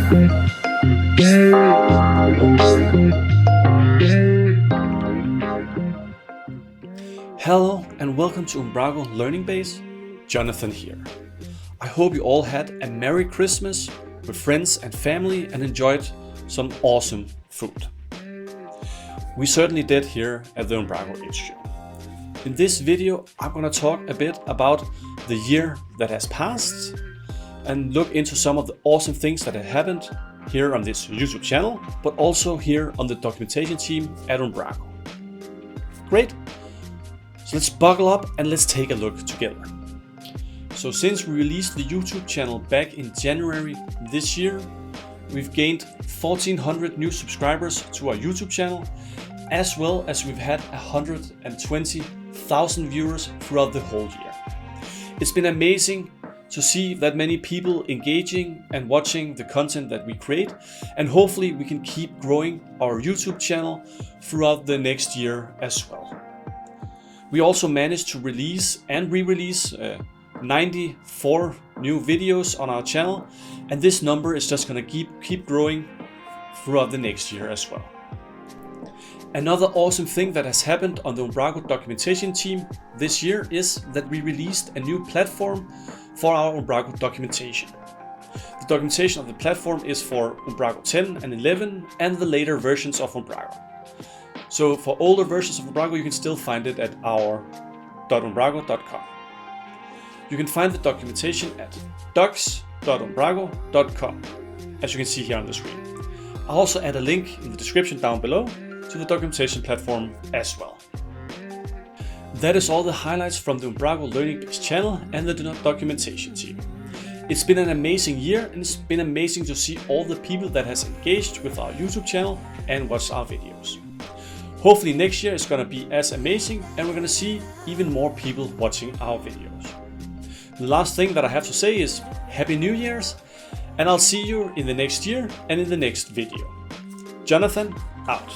Hello and welcome to Umbraco Learning Base. Jonathan here. I hope you all had a Merry Christmas with friends and family and enjoyed some awesome food. We certainly did here at the Umbraco HQ. In this video, I'm going to talk a bit about the year that has passed and look into some of the awesome things that have happened here on this YouTube channel, but also here on the documentation team at Umbraco. Great! So let's buckle up and let's take a look together. So since we released the YouTube channel back in January this year, we've gained 1,400 new subscribers to our YouTube channel, as well as we've had 120,000 viewers throughout the whole year. It's been amazing to see that many people engaging and watching the content that we create, and hopefully we can keep growing our YouTube channel throughout the next year as well. We also managed to release and re-release 94 new videos on our channel, and this number is just going to keep growing throughout the next year as well. Another awesome thing that has happened on the Umbraco Documentation team this year is that we released a new platform for our Umbraco Documentation. The documentation of the platform is for Umbraco 10 and 11 and the later versions of Umbraco. So for older versions of Umbraco, you can still find it at our.umbraco.com. You can find the documentation at docs.umbraco.com, as you can see here on the screen. I'll also add a link in the description down below to the documentation platform as well. That is all the highlights from the Umbraco Learning Base channel and the documentation team. It's been an amazing year, and it's been amazing to see all the people that has engaged with our YouTube channel and watched our videos. Hopefully next year is going to be as amazing, and we're going to see even more people watching our videos. The last thing that I have to say is Happy New Year's, and I'll see you in the next year and in the next video. Jonathan out.